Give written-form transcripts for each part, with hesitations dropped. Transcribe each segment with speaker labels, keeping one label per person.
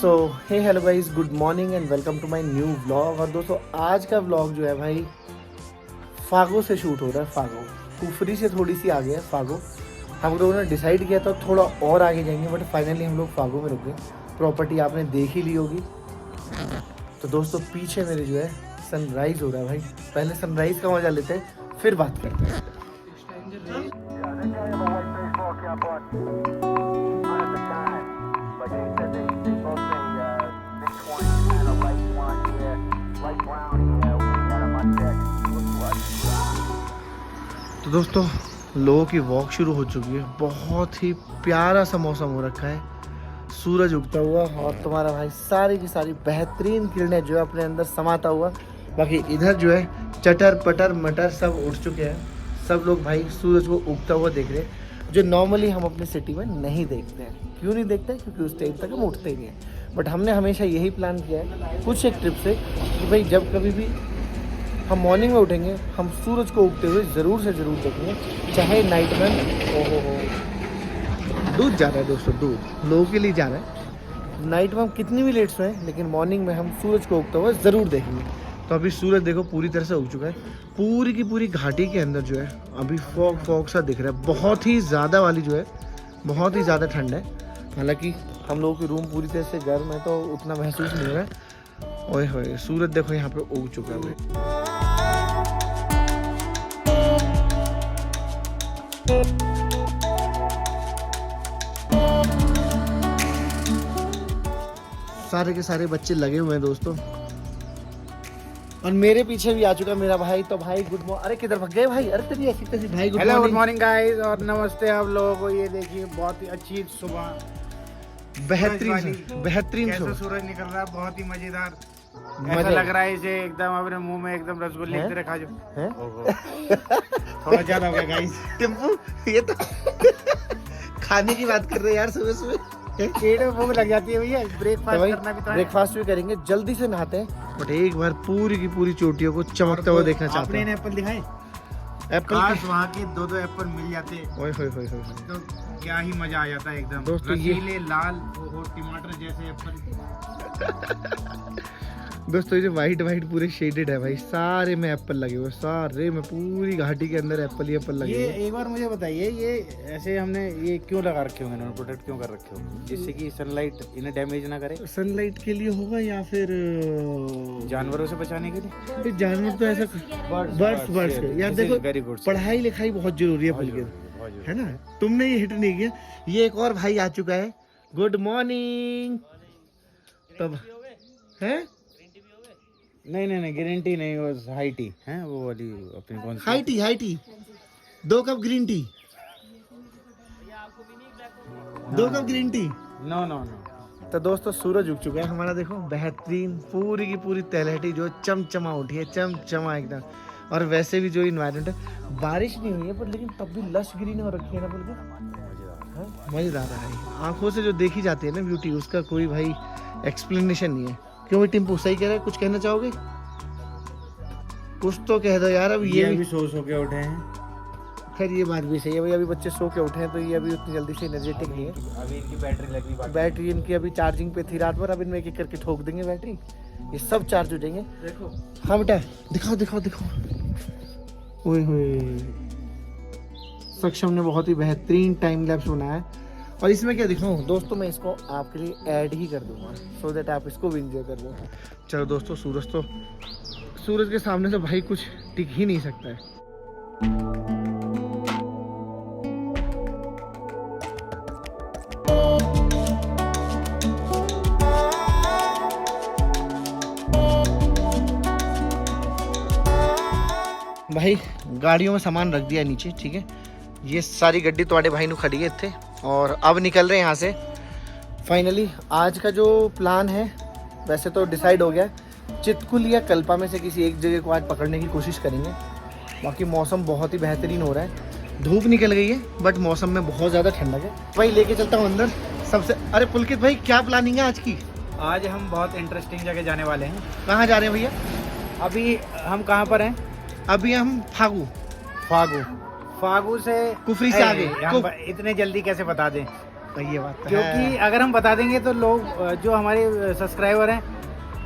Speaker 1: So hey hello guys, good morning and welcome to my new vlog. और दोस्तों आज का व्लॉग जो है भाई फागो से शूट हो रहा है। फागो कुफरी से थोड़ी सी आगे है फागो। हम लोगों ने डिसाइड किया था थोड़ा और आगे जाएंगे, बट फाइनली हम लोग फागो में रुक गए। प्रॉपर्टी आपने देख ही ली होगी। तो दोस्तों पीछे मेरे जो है सनराइज़ हो रहा है भाई। पहले सनराइज़ का मजा लेते हैं, फिर बात करते हैं। तो दोस्तों लोगों की वॉक शुरू हो चुकी है। बहुत ही प्यारा सा मौसम हो रखा है, सूरज उगता हुआ और तुम्हारा भाई सारी की सारी बेहतरीन किरणें जो है अपने अंदर समाता हुआ। बाकी इधर जो है चटर पटर मटर सब उठ चुके हैं। सब लोग भाई सूरज को उगता हुआ देख रहे हैं, जो नॉर्मली हम अपनी सिटी में नहीं देखते हैं। क्यों नहीं देखते हैं? क्योंकि उस टाइम तक हम उठते ही नहीं हैं। बट हमने हमेशा यही प्लान किया है कुछ एक ट्रिप से कि भाई जब कभी भी हम मॉर्निंग में उठेंगे, हम सूरज को उगते हुए ज़रूर से ज़रूर देखेंगे, चाहे नाइट में। ओहो दूध जा रहा है दोस्तों, दूध लोगों के लिए जा रहा है। नाइट में हम कितनी भी लेट सोएं, लेकिन मॉर्निंग में हम सूरज को उगता हुआ ज़रूर देखेंगे। तो अभी सूरज देखो पूरी तरह से उग चुका है। पूरी की पूरी घाटी के अंदर जो है अभी फॉग फॉग सा दिख रहा है। बहुत ही ज़्यादा वाली जो है बहुत ही ज़्यादा ठंड है। हालांकि हम लोगों की रूम पूरी तरह से गर्म है तो उतना महसूस नहीं हो रहा है। ओए होए सूरज देखो यहाँ पे उग चुका है भाई। सारे के सारे बच्चे लगे हुए हैं दोस्तों। और मेरे पीछे भी आ चुका मेरा भाई। तो भाई गुड मॉर्निंग। अरे किधर भाग गए भाई? अरे तेरी ऐसी कैसी भाई?
Speaker 2: हेलो गुड मॉर्निंग गाइस और नमस्ते आप लोगों को। ये देखिए बहुत ही अच्छी सुबह,
Speaker 1: बेहतरीन
Speaker 2: कैसा सूरज निकल रहा है, बहुत ही मजेदार। ऐसा लग रहा है इसे एकदम अपने मुंह में एकदम रसगुल्ले की तरह खा जाओ। थोड़ा ज्यादा हो गया गाइस।
Speaker 1: टिम्पू ये तो खाने की बात कर रहे हैं यार सुबह सुबह।
Speaker 2: पेट में भूख लग जाती है भैया। ब्रेकफास्ट करना भी तो है।
Speaker 1: ब्रेकफास्ट भी करेंगे, जल्दी से नहाते हैं। बट एक बार पूरी की पूरी चोटियों को चमकता हुआ देखना चाहते हैं।
Speaker 2: आपने एप्पल दिखाए?
Speaker 1: एप्पल
Speaker 2: वहाँ के दो एप्पल मिल जाते
Speaker 1: ओए होए होए
Speaker 2: तो क्या ही मजा आ जाता है एकदम।
Speaker 1: दोस्तों ये
Speaker 2: लाल टमाटर जैसे एप्पल।
Speaker 1: दोस्तों ये जो वाइट पूरे शेडेड है भाई, सारे में एप्पल लगे हुए, सारे में पूरी घाटी के अंदर एप्पल ही एप्पल लगे हुए।
Speaker 2: ये एक बार मुझे बताइए, ये ऐसे हमने ये क्यों लगा रखे होंगे, इन्होंने प्रोटेक्ट क्यों कर रखे होंगे? जिससे कि सनलाइट इन्हें डैमेज ना करे।
Speaker 1: सनलाइट के लिए होगा या फिर
Speaker 2: जानवरों से बचाने के लिए।
Speaker 1: जानवर तो ऐसा बर्ड्स के यार देखो,
Speaker 2: वेरी गुड।
Speaker 1: पढ़ाई लिखाई बहुत जरूरी है पल के, है ना? तुमने ये हिट नहीं किया। ये एक और भाई आ चुका है। Good morning. तब है
Speaker 2: नहीं ग्रीन टी नहीं, वो हाई टी है, वो वाली अपनी कौन सी
Speaker 1: high tea 2 cup green tea, 2 cup green tea.
Speaker 2: No.
Speaker 1: तो दोस्तों सूरज उग चुका है हमारा। देखो बेहतरीन पूरी की पूरी तलहटी जो चमचमा उठी है, चमचमा एकदम। और वैसे भी जो इन्वायरमेंट है, बारिश नहीं हुई है पर लेकिन तब भी लश ग्रीन हो रखी है ना, बोल मजेदार है। आंखों से जो देखी जाती है ना ब्यूटी, उसका कोई भाई एक्सप्लेनेशन नहीं है। क्यों भाई टिम्पू सही कह रहा है? कुछ कहना चाहोगे? कुछ तो कह दो यार। अब ये
Speaker 2: भी सो के उठे हैं।
Speaker 1: खैर ये बात भी सही है भाई, अभी बच्चे सो के उठे हैं तो ये अभी उतनी जल्दी से एनर्जेटिक नहीं है।
Speaker 2: अभी इनकी बैटरी लगी,
Speaker 1: बैटरी इनकी अभी चार्जिंग पे थी रात भर। अब इनमें एक एक करके ठोक देंगे बैटरी, ये सब चार्ज हो जाएंगे। देखो हाँ बेटा दिखाओ। ओए होए सक्षम ने बहुत ही बेहतरीन टाइम लैप्स बनाया है। और इसमें क्या दिखाऊं दोस्तों, मैं इसको आपके लिए ऐड ही कर दूंगा सो दैट आप इसको भी इंजॉय कर लो। चलो दोस्तों सूरज के सामने तो भाई कुछ टिक ही नहीं सकता है। भाई गाड़ियों में सामान रख दिया नीचे, ठीक है। ये सारी गड्डी तुम्हारे भाई ने खड़ी है थे और अब निकल रहे हैं यहाँ से। फाइनली आज का जो प्लान है वैसे तो डिसाइड हो गया है। चितकुल या कल्पा में से किसी एक जगह को आज पकड़ने की कोशिश करेंगे। बाकी मौसम बहुत ही बेहतरीन हो रहा है। धूप निकल गई है बट मौसम में बहुत ज़्यादा ठंडक है। भाई लेके चलता हूँ अंदर सबसे। अरे पुलकित भाई क्या प्लानिंग है आज की?
Speaker 2: आज हम बहुत इंटरेस्टिंग जगह जाने वाले हैं।
Speaker 1: कहाँ जा रहे हैं भैया?
Speaker 2: अभी हम कहाँ पर हैं?
Speaker 1: अभी हम फागू
Speaker 2: फागू से
Speaker 1: कुफरी से आगे।
Speaker 2: इतने जल्दी कैसे बता दें?
Speaker 1: ये बात तो
Speaker 2: क्योंकि
Speaker 1: है।
Speaker 2: अगर हम बता देंगे तो लोग जो हमारे सब्सक्राइबर हैं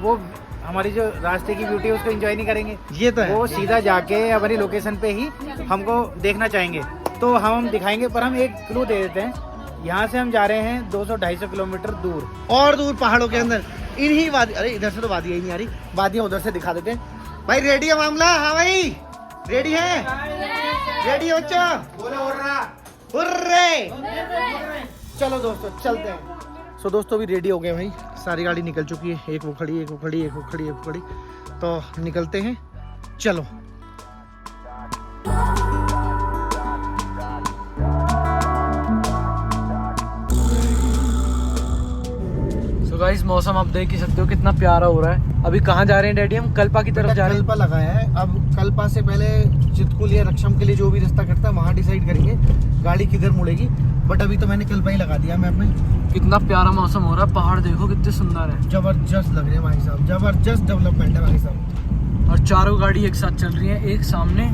Speaker 2: वो हमारी जो रास्ते की ब्यूटी है उसको एंजॉय नहीं करेंगे।
Speaker 1: ये तो है।
Speaker 2: वो सीधा जाके हमारी लोकेशन पे ही हमको देखना चाहेंगे, तो हम दिखाएंगे। पर हम एक क्लू दे देते हैं, यहाँ से हम जा रहे हैं 200-250 किलोमीटर दूर,
Speaker 1: और दूर पहाड़ों के अंदर इन्हीं वादी, अरे इधर से तो वादियाँ ही नहीं आ रही, वादियाँ उधर से दिखा देते हैं। भाई रेडी है मामला? हाँ भाई रेडी है, रेडी हो बच्चा? हुर्रे! चलो दोस्तों चलते हैं। सो दोस्तों भी रेडी हो गए भाई, सारी गाड़ी निकल चुकी है, एक वो खड़ी, एक वो खड़ी, एक वो खड़ी, एक वो खड़ी, तो निकलते हैं, चलो।
Speaker 3: तो गाइस मौसम आप देख ही सकते हो कितना प्यारा हो रहा है। अभी कहाँ जा रहे हैं डैडी? हम कल्पा की तरफ जा रहे हैं।
Speaker 1: कल्पा लगाया है, अब कल्पा से पहले चितकुल या रक्षम के लिए जो भी रास्ता कटता है वहाँ डिसाइड करेंगे गाड़ी किधर मुड़ेगी, बट अभी तो मैंने कल्पा ही लगा दिया मैप में।
Speaker 3: कितना प्यारा मौसम हो रहा है, पहाड़ देखो कितने सुंदर है,
Speaker 1: जबरदस्त लग रहे हैं भाई साहब, जबरदस्त डेवलपमेंट है भाई साहब।
Speaker 3: और चारों गाड़ी एक साथ चल रही है, एक सामने।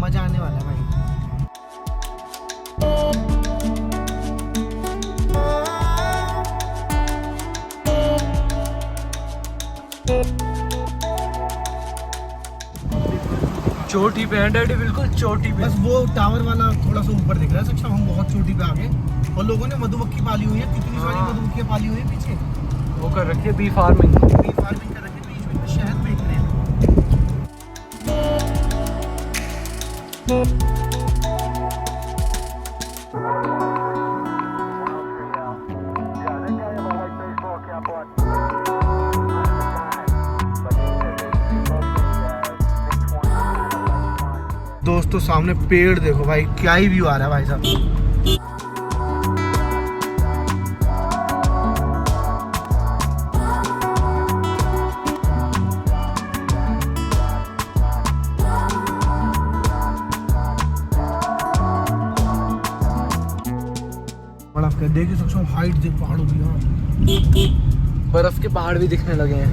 Speaker 1: मजा आने वाला है भाई।
Speaker 3: चोटी पे है डैडी, बिल्कुल चोटी पे।
Speaker 1: बस वो टावर वाला थोड़ा सा ऊपर दिख रहा है सक्षम, हम बहुत चोटी पे आ गए और लोगों ने मधुमक्खी पाली हुई है, कितनी सारी मधुमक्खियां पाली हुई है पीछे।
Speaker 3: वो कर रखी है बी फार्मिंग।
Speaker 1: बी फार्मिंग कर रखी है, बीच में शहद बेच रहे हैं। दोस्तों सामने पेड़ देखो भाई, क्या ही व्यू आ रहा है भाई साहब। बड़ा देख सकते हो, हाइट देख पहाड़ों की,
Speaker 3: बर्फ के पहाड़ भी दिखने लगे हैं।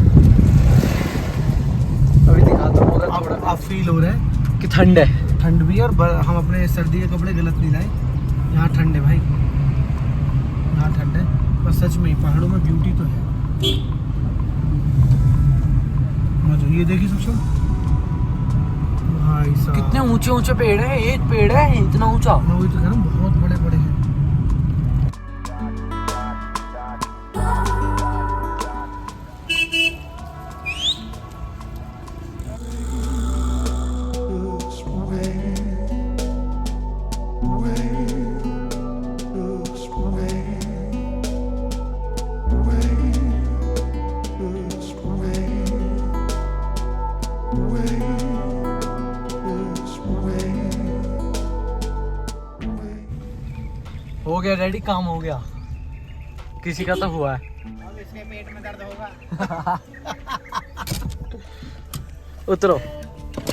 Speaker 3: अभी दिखाता हूँ अगर थोड़ा
Speaker 1: आप फील हो रहा है
Speaker 3: कि ठंड है।
Speaker 1: ठंड भी है, और हम अपने सर्दी के कपड़े गलत नहीं लाए, यहाँ ठंड है भाई, यहाँ ठंड है। पर सच में पहाड़ों में ब्यूटी तो है। ये देखिए सबसे भाई साहब,
Speaker 3: कितने ऊंचे ऊंचे पेड़ हैं, एक पेड़ है इतना ऊंचा।
Speaker 1: मैं वही तो कह रहा हूँ, बहुत बड़े बड़े हैं।
Speaker 3: हो गया डैडी, काम हो गया, किसी का तो हुआ है।
Speaker 2: अब इसके पेट में दर्द होगा।
Speaker 3: उतरो,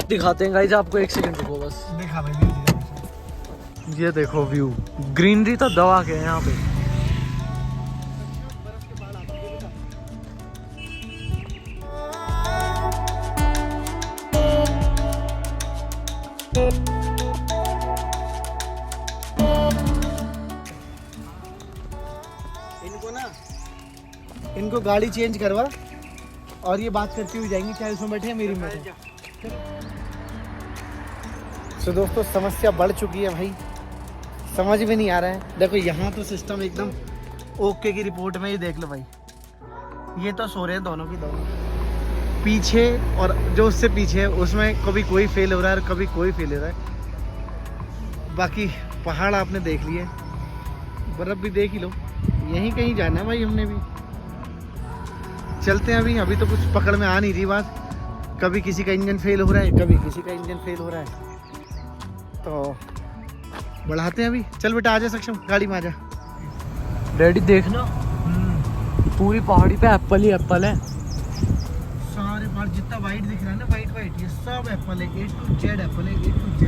Speaker 3: दिखाते हैं गाइस आपको, एक सेकंड रुको बस।
Speaker 1: देखा भाई व्यू दिखा।
Speaker 3: ये देखो व्यू, ग्रीनरी तो दबा के है यहाँ पे।
Speaker 1: इनको गाड़ी चेंज करवा और ये बात करती हुई जाएंगी, चाहे उसमें बैठे हैं मेरी में बैठे। तो दोस्तों समस्या बढ़ चुकी है भाई, समझ में नहीं आ रहा है। देखो यहाँ तो सिस्टम एकदम ओके की रिपोर्ट में ही देख लो भाई, ये तो सो रहे हैं दोनों की दोनों, पीछे और जो उससे पीछे है उसमें कभी कोई फेल हो रहा है और कभी कोई फेल हो रहा है। बाकी पहाड़ आपने देख लिए, बर्फ भी देख ही लो, यहीं कहीं जाना है भाई हमने भी। चलते हैं अभी, अभी तो कुछ पकड़ में आ नहीं रही बात, कभी किसी का इंजन फेल हो रहा है, कभी किसी का इंजन फेल हो रहा है, तो बढ़ाते हैं अभी। चल बेटा आजा सक्षम, गाड़ी में आजा।
Speaker 3: डैडी देखना, पूरी पहाड़ी पे एप्पल ही एप्पल है।
Speaker 1: सारे पहाड़ जितना वाइट दिख रहा है ना, वाइट वाइट, ये सब एप्पल है, A to Z एप्पल है, A to Z।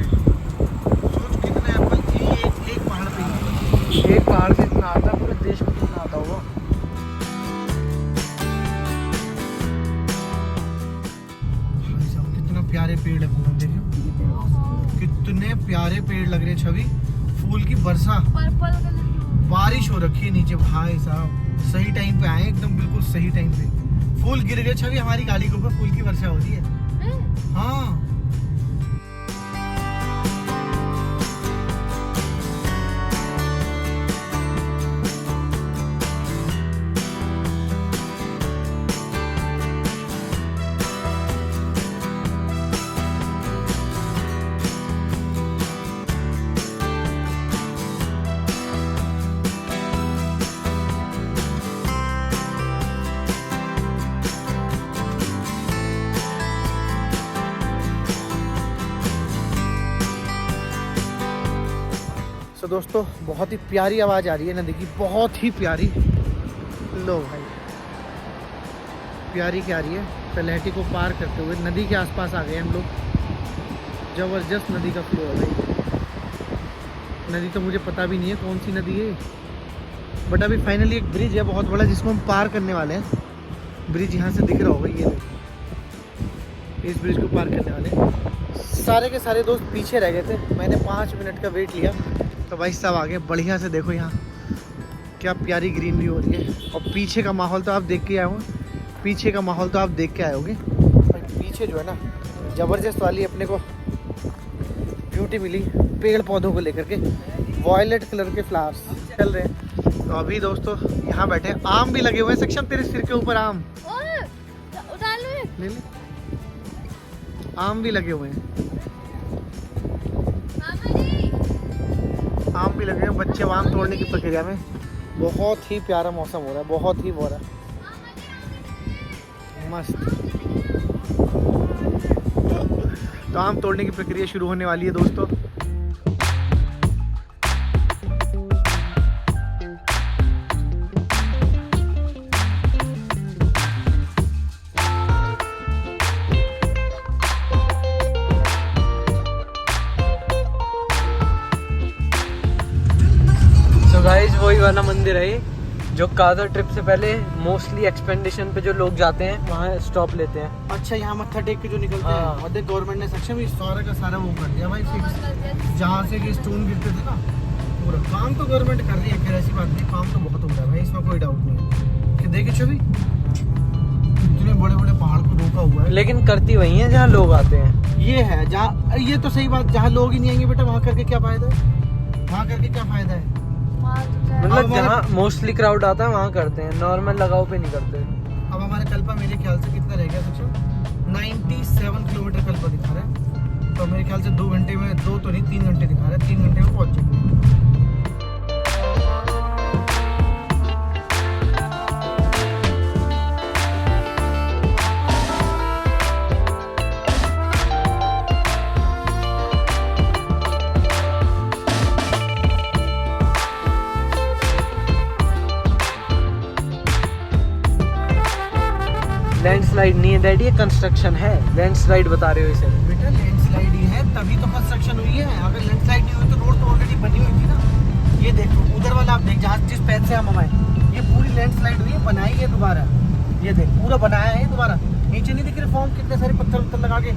Speaker 1: सोच कितने एप्पल एक पहाड़ पे ही।
Speaker 3: एक पहाड़ से इतना आता है, पूरे देश में कितना आता होगा।
Speaker 1: छवि, फूल की वर्षा,
Speaker 4: पर्पल कलर की
Speaker 1: बारिश हो रखी है नीचे भाई साहब। सही टाइम पे आए एकदम, बिल्कुल सही टाइम पे। फूल गिर गए छवि हमारी गाड़ी के ऊपर, फूल की वर्षा हो रही है। हाँ तो दोस्तों बहुत ही प्यारी आवाज़ आ रही है नदी की, बहुत ही प्यारी। लो भाई प्यारी क्या आ रही है। तलहटी को पार करते हुए नदी के आसपास आ गए हम लोग। ज़बरदस्त नदी का फ्लो है भाई। नदी तो मुझे पता भी नहीं है कौन सी नदी है, बट अभी फाइनली एक ब्रिज है बहुत बड़ा जिसको हम पार करने वाले हैं। ब्रिज यहाँ से दिख रहा होगा, ये देखो, इस ब्रिज को पार करने वाले हैं। सारे के सारे दोस्त पीछे रह गए थे, मैंने 5 मिनट का वेट लिया तो भाई सब आ गए। बढ़िया से देखो यहाँ क्या प्यारी ग्रीनरी हो रही है, और पीछे का माहौल तो आप देख के आए हो, पीछे का माहौल तो आप देख के आए होगे। पीछे जो है ना ज़बरदस्त वाली अपने को ब्यूटी मिली पेड़ पौधों को लेकर के। वॉयलेट कलर के फ्लावर्स चल रहे हैं। तो अभी दोस्तों यहाँ बैठे, आम भी लगे हुए हैं। सक्षम तेरे सिर के ऊपर आम ले ले, आम भी लगे हुए हैं, आम भी लगे हैं। बच्चे आम तोड़ने की प्रक्रिया में। बहुत ही प्यारा मौसम हो रहा है, बहुत ही बोरा मस्त। तो आम तोड़ने की प्रक्रिया शुरू होने वाली है दोस्तों।
Speaker 3: गाइस वही वाला मंदिर है ये, जो कादर ट्रिप से पहले मोस्टली एक्सपेंडिशन पे जो लोग जाते हैं वहाँ स्टॉप लेते हैं।
Speaker 1: अच्छा यहाँ मत्था टेक के जो निकलते हैं, और देख गवर्नमेंट ने सक्षम इस सारा का सारा वो कर दिया भाई फिक्स। जहाँ से कि स्टोन गिरते थे ना, पूरा काम तो गवर्नमेंट कर रही है, फिर ऐसी बात नहीं, काम तो बहुत हो रहा है भाई, इसमें कोई डाउट नहीं है। कि देखे छवि इतने बड़े बड़े पहाड़ को रोका हुआ है,
Speaker 3: लेकिन करती वही है जहाँ लोग आते हैं।
Speaker 1: ये है जहाँ, ये तो सही बात, जहाँ लोग ही नहीं आएंगे बेटा वहाँ करके क्या फायदा है, वहाँ करके क्या फायदा है।
Speaker 3: मतलब जहाँ मोस्टली क्राउड आता है वहाँ करते हैं, नॉर्मल लगाव पे नहीं करते।
Speaker 1: अब हमारे कल्पा मेरे ख्याल से कितना रह गया सक्षम, 97 किलोमीटर कल्पा दिखा रहा है। तो मेरे ख्याल से 2 घंटे में, 2 तो नहीं 3 घंटे दिखा रहा है, 3 घंटे में पहुँच जाएंगे।
Speaker 3: लैंडस्लाइड नहीं है डैडी, ये कंस्ट्रक्शन है। लैंडस्लाइड बता रहे हो इसे?
Speaker 1: बेटा लैंडस्लाइड ही है, तभी तो कंस्ट्रक्शन हुई है। अगर लैंडस्लाइड नहीं हुई तो रोड तो ऑलरेडी बनी हुई थी ना। ये देखो उधर वाला आप देख, जहाँ जिस पैर से हम आए, ये पूरी लैंडस्लाइड हुई है, बनाई है दोबारा। ये देख पूरा बनाया है दोबारा। नीचे नहीं दिख रहे फॉर्म, कितने सारे पत्थर उत्थर लगा के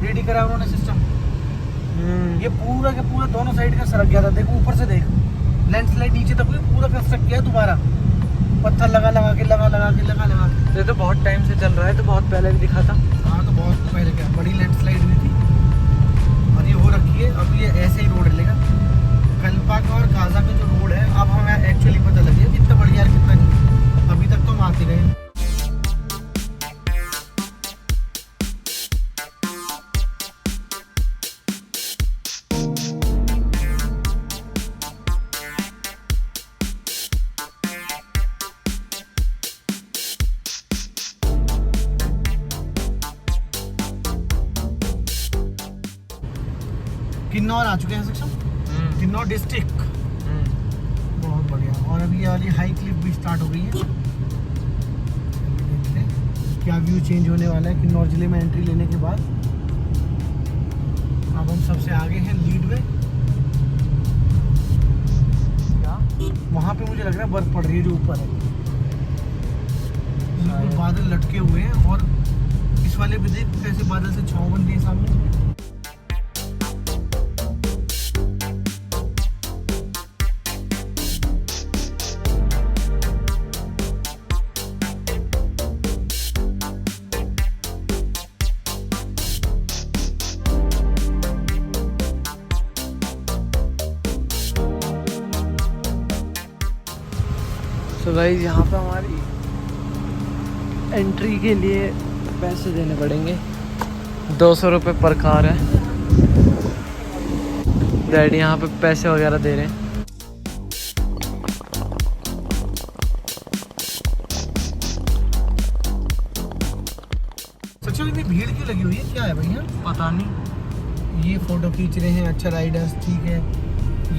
Speaker 1: रेडी करा उन्होंने सिस्टम। ये पूरा के पूरा दोनों साइड का सरक गया था, देखो ऊपर से देख, लैंडस्लाइड नीचे तक पूरा कंस्ट्रक्ट किया दोबारा, पत्थर लगा के।
Speaker 3: ये तो बहुत टाइम से चल रहा है, तो बहुत पहले भी दिखा था।
Speaker 1: हाँ तो बहुत पहले क्या बड़ी लैंडस्लाइड हुई थी, और ये हो रखी है। अब ये ऐसे ही रोड लेगा, कल्पा का और काजा का जो रोड है, अब हमें एक्चुअली पता लग गया कितना बढ़िया है कितना नहीं। अभी तक तो हम आते गए। किन्नौर आ चुके हैं सक्षम, किन्नौर डिस्ट्रिक्ट। बहुत बढ़िया। और अभी ये वाली हाई क्लिफ भी स्टार्ट हो गई है। देखते हैं क्या व्यू चेंज होने वाला है किन्नौर जिले में एंट्री लेने के बाद। अब हम सबसे आगे हैं लीड में। वहाँ पे मुझे लग रहा है बर्फ पड़ रही है जो ऊपर है, बिल्कुल बादल लटके हुए हैं। और इस वाले भी देख कैसे बादल से छाँव बन रही है सामने।
Speaker 3: सो गाइस यहाँ पे हमारी एंट्री के लिए पैसे देने पड़ेंगे, 200 रुपये पर कार है। डैडी यहाँ पे पैसे वगैरह दे रहे हैं।
Speaker 1: सच में इतनी भीड़ क्यों लगी हुई है, क्या है भैया?
Speaker 3: पता नहीं।
Speaker 1: ये फोटो खींच रहे हैं, अच्छा राइडर्स, ठीक है।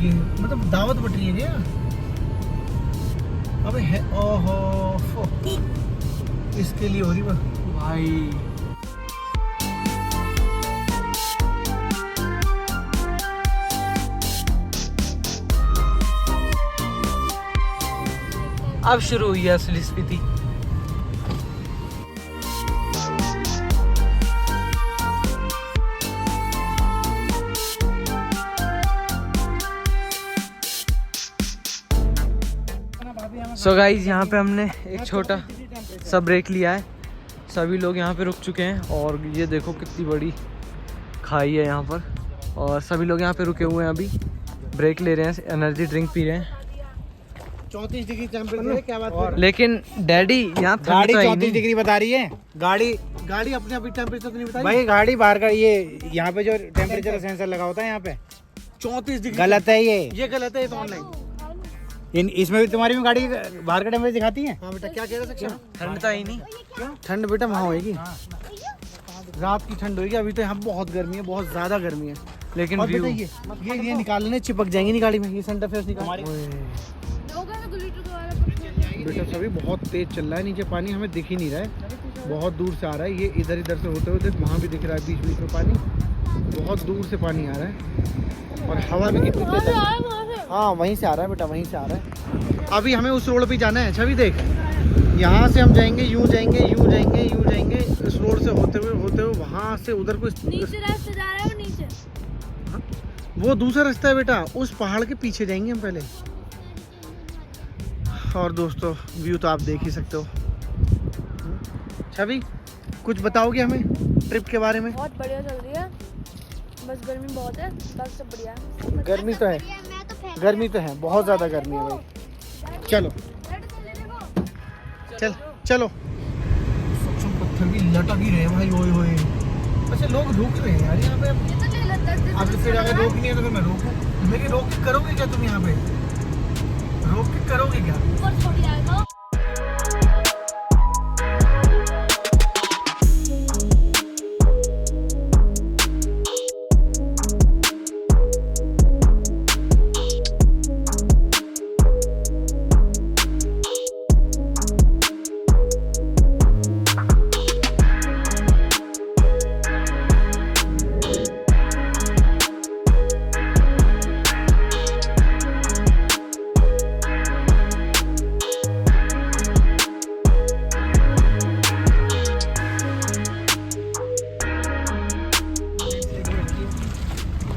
Speaker 1: ये मतलब दावत बट रही है क्या? अबे है, ओहो इसके लिए हो रही बा
Speaker 3: भाई अब शुरू हुई है असली स्पीति। सो गाइज यहाँ पे हमने एक छोटा सा ब्रेक लिया है। सभी लोग यहाँ पे रुक चुके हैं और ये देखो कितनी बड़ी खाई है यहाँ पर, और सभी लोग यहाँ पे रुके हुए हैं, अभी ब्रेक ले रहे हैं, एनर्जी ड्रिंक पी रहे हैं।
Speaker 1: 34 डिग्री टेम्परेचर है, क्या बात है?
Speaker 3: लेकिन डैडी यहाँ
Speaker 2: गाड़ी
Speaker 3: तो है ही
Speaker 2: 34
Speaker 3: नहीं।
Speaker 2: डिग्री बता रही है।
Speaker 1: गाड़ी अपने अभी टेम्परेचर तो नहीं बता रही?
Speaker 2: भाई गाड़ी बाहर का, ये यहाँ पे जो टेम्परेचर सेंसर लगा होता है यहाँ पे
Speaker 1: 34 डिग्री
Speaker 2: गलत है
Speaker 1: ये गलत है, ये तो ऑनलाइन।
Speaker 2: इसमें भी तुम्हारी भी गाड़ी बाहर का टेम्परेचर दिखाती है।
Speaker 1: हाँ बेटा, क्या कह रहे सक्षम?
Speaker 3: ठंड तो ही नहीं।
Speaker 1: ठंड बेटा वहाँ होएगी, रात की ठंड होगी। अभी तो यहाँ बहुत गर्मी है, बहुत ज्यादा गर्मी है।
Speaker 3: लेकिन
Speaker 1: और
Speaker 3: व्यू
Speaker 1: बेटा ये निकाल लेने, चिपक जाएंगी नहीं गाड़ी में, ये सेंटर फेस निकाल। बेटा सभी बहुत तेज चल रहा है, नीचे पानी हमें दिख ही नहीं रहा है, बहुत दूर से आ रहा है। ये इधर से होते हुए वहाँ भी दिख रहा है, बीच बीच में पानी, बहुत दूर से पानी आ रहा है। और हवा भी कितनी तेज है। हाँ वहीं से आ रहा है बेटा, वहीं से आ रहा है। अभी हमें उस रोड पे जाना है, छवि देख, यहाँ से हम जाएंगे, यूँ जाएंगे, यूँ जाएंगे, यूँ जाएंगे, इस रोड से होते हुए वहाँ से उधर को
Speaker 4: नीचे रास्ता जा रहा है, वो नीचे।
Speaker 1: वो दूसरा रास्ता है बेटा, उस पहाड़ के पीछे जाएंगे हम पहले। और दोस्तों व्यू तो आप देख ही सकते हो। छवि कुछ बताओगे हमें ट्रिप के बारे में?
Speaker 4: बहुत बढ़िया चल रही है, बस गर्मी बहुत है, बस सब बढ़िया है।
Speaker 1: गर्मी तो है, गर्मी तो है, बहुत ज्यादा गर्मी है भाई। चलो चल चलो। सूक्ष्म पत्थर भी लटक ही रहे हैं भाई, ओए होए। अच्छा लोग रुक रहे हैं यार यहाँ पे। अब फिर अगर रोक नहीं है तो फिर मैं रोकूं? मेरी रोक के करोगे क्या तुम यहाँ पे? रोक के करोगे क्या?
Speaker 4: ऊपर छोड़ जाएगा।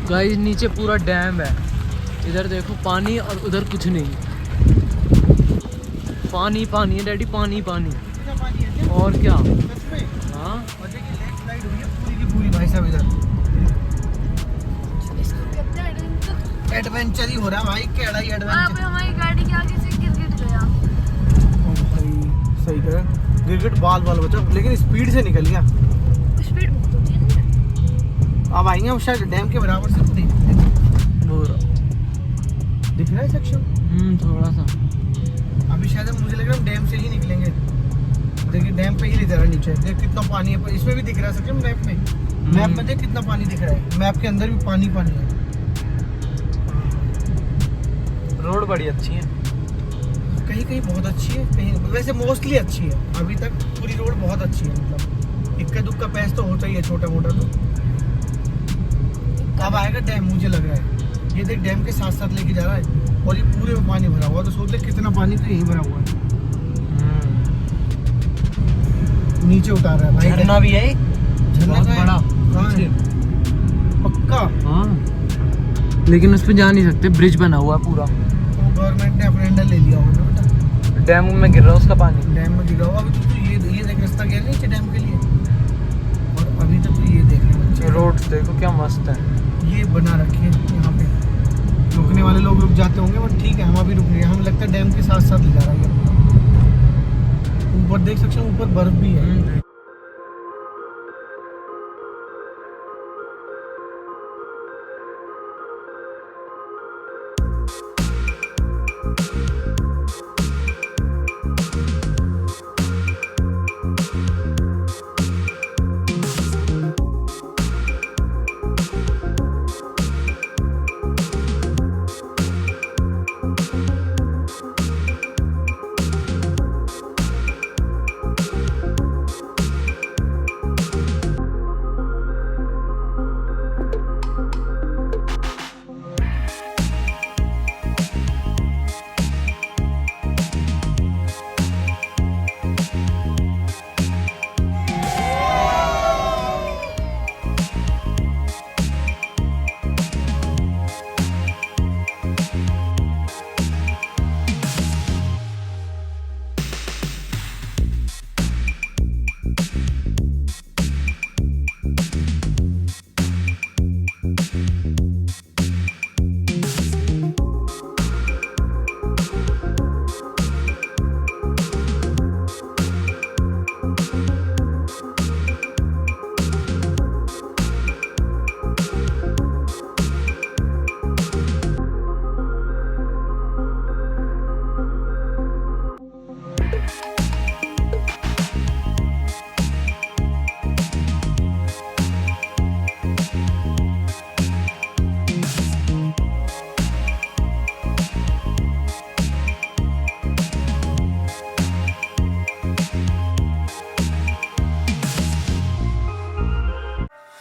Speaker 3: गाइस नीचे पूरा डैम है, इधर देखो पानी और उधर कुछ नहीं, पानी पानी है डैडी, पानी पानी। और क्या? हाँ
Speaker 1: और देखिए लेफ्ट साइड हुई है पूरी की पूरी भाई साहब, इधर एडवेंचर ही हो रहा है भाई, केड़ा ही एडवेंचर।
Speaker 4: हमारी गाड़ी के आगे से गिर गया।
Speaker 1: ओ भाई सही कह, गिरगिट बाल बचा, लेकिन स्पीड से निकल गया।
Speaker 4: स्पीड बहुत होती है।
Speaker 1: अब आएंगे हम शायद डैम के बराबर से, नहीं दिख रहा है सेक्शन?
Speaker 3: थोड़ा सा।
Speaker 1: अभी शायद मुझे लग रहा है हम डैम से ही निकलेंगे। देखिए डैम पे ही ले जा रहा है नीचे, देख कितना पानी है, इसमें भी दिख रहा है सेक्शन मैप में। मैप में देख कितना पानी दिख रहा है, मैप के अंदर भी पानी पानी है।
Speaker 3: रोड बड़ी अच्छी है,
Speaker 1: कहीं कहीं बहुत अच्छी है, कहीं वैसे मोस्टली अच्छी है। अभी तक पूरी रोड बहुत अच्छी है, मतलब इक्का दुक्का पैच तो होता ही है छोटा मोटा। तो अब आएगा डैम, मुझे लग रहा है। ये देख डैम के साथ साथ लेके जा रहा है और ये पूरे में पानी भरा हुआ, तो सोच ले कितना पानी तो यहीं भरा हुआ है। नीचे उतार रहा है भाई,
Speaker 3: झरना भी है,
Speaker 1: झरना
Speaker 3: बहुत
Speaker 1: का है?
Speaker 3: बड़ा
Speaker 1: कहाँ है? पक्का?
Speaker 3: हाँ, लेकिन उस पे जा नहीं सकते, ब्रिज बना हुआ है पूरा।
Speaker 1: तो गवर्नमेंट ने अपने अंडर ले लिया होगा ना बेटा।
Speaker 3: डैम में गिर रहा है उसका पानी,
Speaker 1: डैम में गिरा हुआ। अभी तो ये देख रास्ता गया नीचे डैम के लिए, और अभी तक तो ये देख रहे बच्चे।
Speaker 3: रोड देखो क्या मस्त है।
Speaker 1: ये बना रखी है यहाँ पे, रुकने वाले लोग रुक जाते होंगे, बट ठीक है हम अभी रुक रहे हैं। हमें लगता है डैम के साथ साथ ले जा रहा है। ऊपर देख सकते हो, ऊपर बर्फ भी है।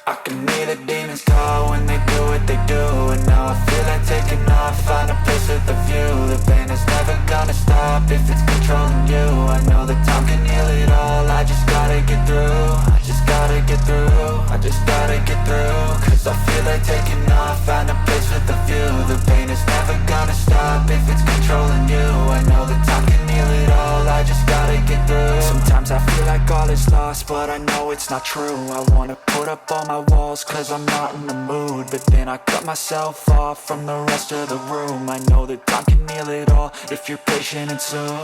Speaker 5: I can hear the demons call when they do what they do. And now I feel like taking off, find a place with a view. The pain is never gonna stop if it's controlling you. I know that time can heal it all, I just gotta get through. I just gotta get through, I just gotta get through. Cause I feel like taking off, find a place with a view. The pain is never gonna stop if it's controlling you. I know that time can heal it all, I just gotta get through. Sometimes I feel like all is lost, but I know it's not true. I wanna put up all my walls cause I'm not in the mood, but then I cut myself off from the rest of the room. I know that time can heal it all if you're patient and soon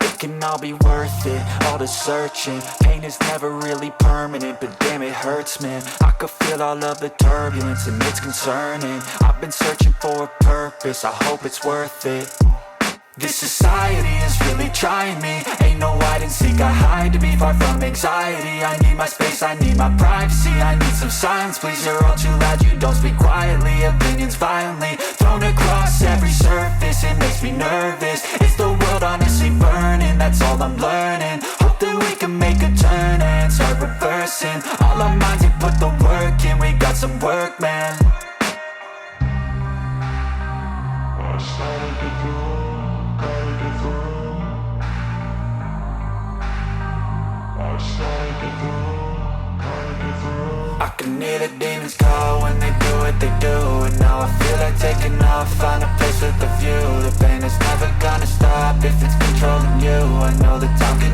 Speaker 5: it can all be worth it, all the searching. Pain is never really permanent, but damn it hurts, man. I could feel all of the turbulence and it's concerning. I've been searching for a purpose, I hope it's worth it. This society is really trying me. Ain't no hide and seek, I hide to be far from anxiety. I need my space, I need my privacy. I need some silence, please, you're all too loud. You don't speak quietly, opinions violently thrown across every surface. It makes me nervous, is the world honestly burning? That's all I'm learning. Hope that we can make a turn and start reversing all our minds and put the work in. We got some work, man. I can hear the demons call when they do what they do. And now I feel like taking off, find a place with a view. The pain is never gonna stop if it's controlling you. I know the time can